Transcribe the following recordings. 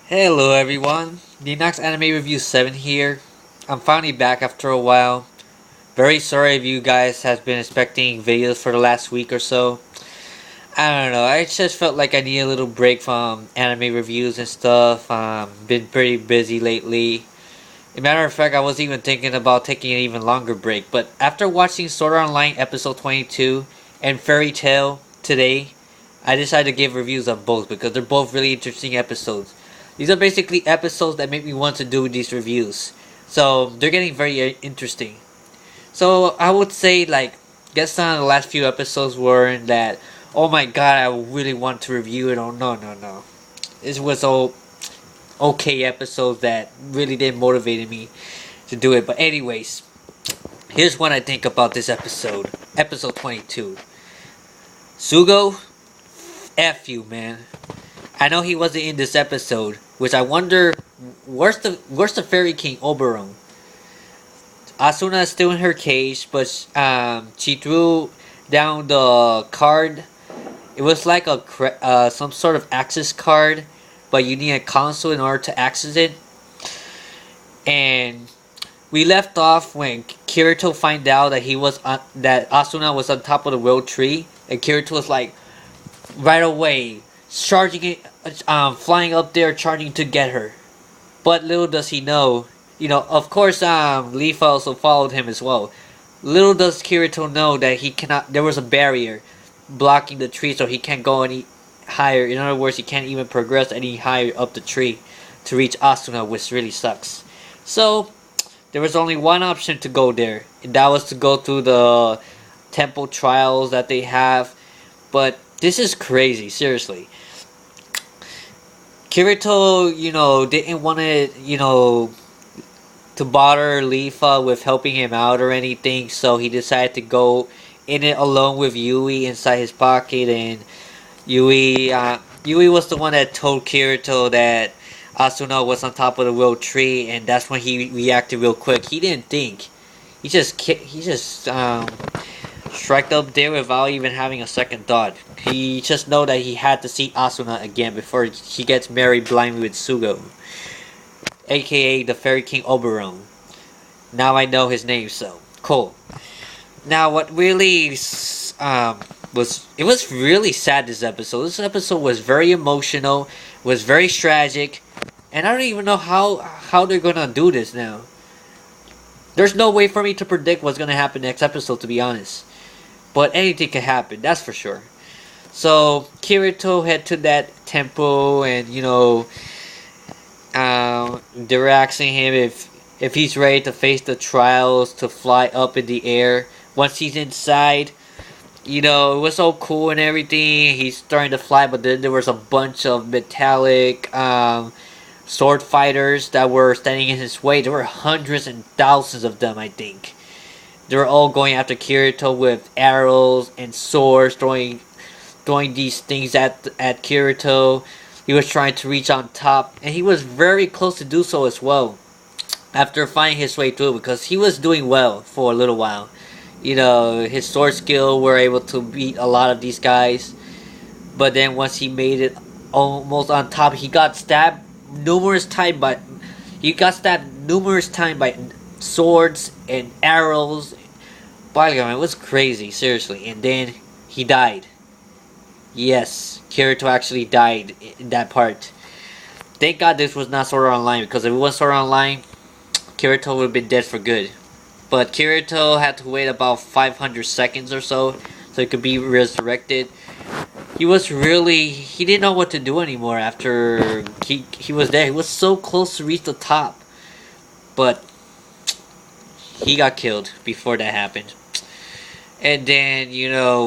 Hello everyone, Denox Anime Review 7 here. I'm finally back after a while. Very sorry if you guys have been expecting videos for the last week or so. I don't know, I just felt like I need a little break from anime reviews and stuff. Been pretty busy lately. As a matter of fact, I was even thinking about taking an even longer break. But after watching Sword Art Online episode 22 and Fairy Tail today, I decided to give reviews of both because they're both really interesting episodes. These are basically episodes that make me want to do these reviews. So they're getting very interesting. So I would say guess some of the last few episodes weren't that, oh my god, I really want to review it. Oh no. This was all okay episodes that really didn't motivate me to do it. But anyways, here's what I think about this episode. Episode 22. Sugo, F you, man. I know he wasn't in this episode, which I wonder where's the Fairy King Oberon? Asuna is still in her cage, but she threw down the card. It was like some sort of access card, but you need a console in order to access it. And we left off when Kirito find out that that Asuna was on top of the world tree, and Kirito was like right away charging it, flying up there, charging to get her. But little does he know, of course, Leafa also followed him as well. Little does Kirito know that he cannot. There was a barrier blocking the tree, so he can't go any higher. In other words, he can't even progress any higher up the tree to reach Asuna, which really sucks. So there was only one option to go there, and that was to go through the temple trials that they have. But this is crazy, seriously. Kirito, didn't want to bother Leafa with helping him out or anything, so he decided to go in it alone with Yui inside his pocket, and Yui was the one that told Kirito that Asuna was on top of the world tree, and that's when he reacted real quick. He didn't think. He just striked up there without even having a second thought. He just know that he had to see Asuna again before he gets married blindly with Sugo, aka the Fairy King Oberon. Now I know his name, so cool. Now, what really was really sad this episode. This episode was very emotional, was very tragic, and I don't even know how they're gonna do this now. There's no way for me to predict what's gonna happen next episode, to be honest. But anything can happen, that's for sure. So Kirito head to that temple, and they're asking him if he's ready to face the trials to fly up in the air. Once he's inside, it was so cool and everything. He's starting to fly, but then there was a bunch of metallic sword fighters that were standing in his way. There were hundreds and thousands of them, I think. They were all going after Kirito with arrows and swords, throwing these things at Kirito. He was trying to reach on top, and he was very close to do so as well. After finding his way through, because he was doing well for a little while. His sword skill were able to beat a lot of these guys. But then once he made it almost on top, he got stabbed numerous times by swords and arrows. By God, it was crazy, seriously. And then he died. Yes, Kirito actually died in that part. Thank God this was not Sword Art Online, because if it was Sword Art Online, Kirito would have been dead for good. But Kirito had to wait about 500 seconds or so he could be resurrected. He didn't know what to do anymore after he was there. He was so close to reach the top. But he got killed before that happened. And then,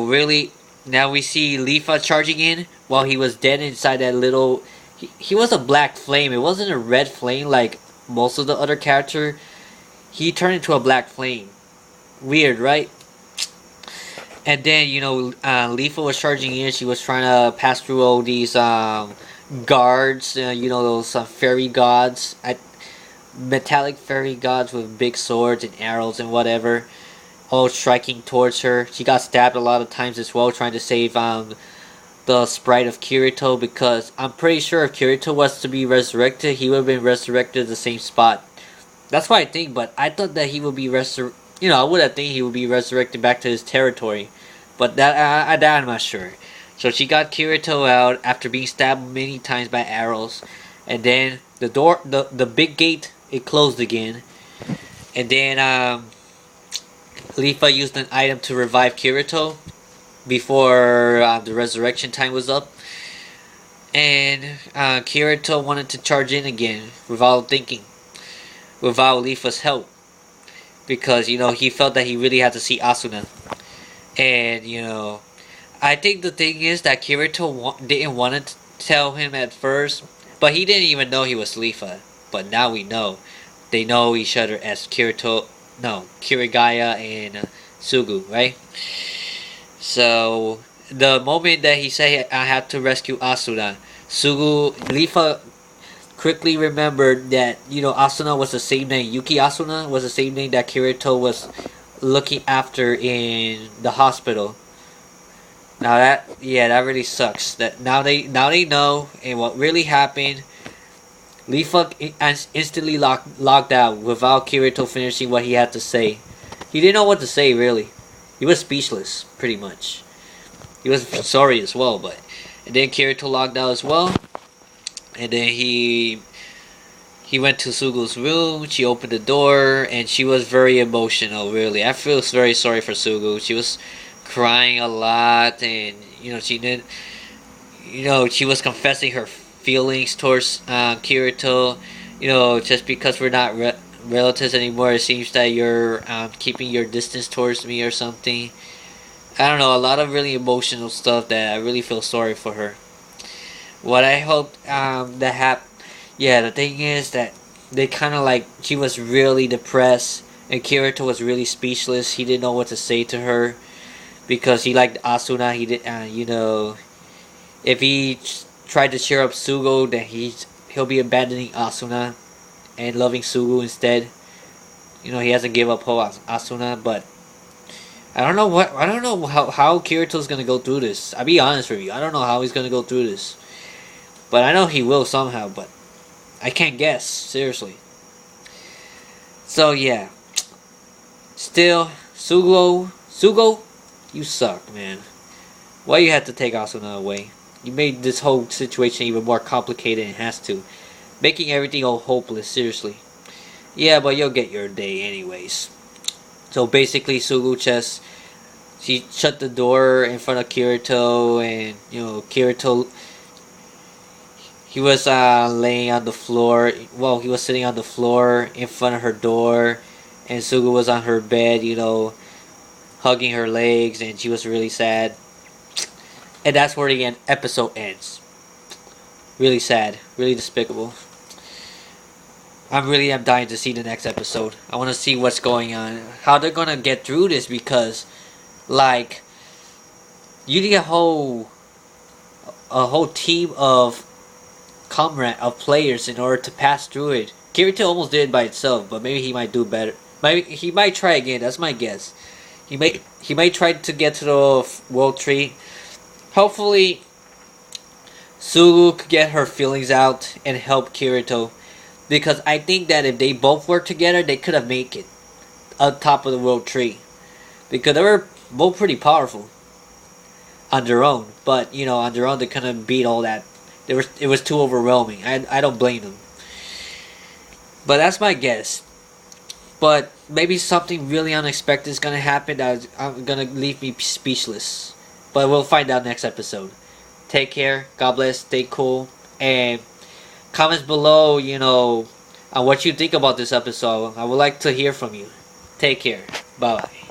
really, now we see Leafa charging in while he was dead inside that little. He was a black flame. It wasn't a red flame like most of the other character. He turned into a black flame. Weird, right? And then, Leafa was charging in. She was trying to pass through all these guards. Those fairy gods. Metallic fairy gods with big swords and arrows and whatever. All striking towards her. She got stabbed a lot of times as well, trying to save the sprite of Kirito, because I'm pretty sure if Kirito was to be resurrected, he would have been resurrected at the same spot. That's what I think, but I thought that he would be I would have think he would be resurrected back to his territory, but that I'm not sure. So she got Kirito out after being stabbed many times by arrows, and then the big gate, it closed again, and then Leafa used an item to revive Kirito before the resurrection time was up, and Kirito wanted to charge in again without thinking, without Leafa's help, because he felt that he really had to see Asuna, and I think the thing is that Kirito didn't want to tell him at first, but he didn't even know he was Leafa. But now we know. They know each other as Kirigaya and Sugu, right? So the moment that he said I had to rescue Asuna, Leafa quickly remembered that Asuna was the same name. Yuki Asuna was the same name that Kirito was looking after in the hospital. Now that really sucks. That now they know, and what really happened. Leafa instantly logged out without Kirito finishing what he had to say. He didn't know what to say, really. He was speechless, pretty much. He was sorry as well, and then Kirito logged out as well, and then he went to Sugu's room. She opened the door, and she was very emotional. Really, I feel very sorry for Sugu. She was crying a lot, and she didn't. She was confessing her feelings towards Kirito. Just because we're not relatives anymore, it seems that you're keeping your distance towards me or something. I don't know, a lot of really emotional stuff that I really feel sorry for her. What I hope that happened. Yeah, the thing is that they kind of she was really depressed, and Kirito was really speechless. He didn't know what to say to her because he liked Asuna. He did, if he tried to cheer up Sugo, then he'll be abandoning Asuna and loving Sugu instead. He hasn't give up hope Asuna, but I don't know how Kirito's gonna go through this. I'll be honest with you, I don't know how he's gonna go through this, but I know he will somehow. But I can't guess, seriously. So yeah, still Sugo, you suck, man. Why you had to take Asuna away? You made this whole situation even more complicated and has to. Making everything all hopeless, seriously. Yeah, but you'll get your day anyways. So basically, she shut the door in front of Kirito, and Kirito, he was laying on the floor. Well, he was sitting on the floor in front of her door, and Sugu was on her bed, hugging her legs, and she was really sad. And that's where the episode ends. Really sad. Really despicable. I'm dying to see the next episode. I want to see what's going on. How they're going to get through this, because you need a whole team of players in order to pass through it. Kirito almost did it by itself, but maybe he might do better. He might try again. That's my guess. He might try to get to the World Tree. Hopefully, Sugu could get her feelings out and help Kirito, because I think that if they both worked together, they could have made it on top of the World Tree, because they were both pretty powerful on their own. But on their own, they couldn't beat all that. It was too overwhelming. I don't blame them. But that's my guess. But maybe something really unexpected is gonna happen that's gonna leave me speechless. But we'll find out next episode. Take care. God bless. Stay cool. And comments below, on what you think about this episode. I would like to hear from you. Take care. Bye-bye.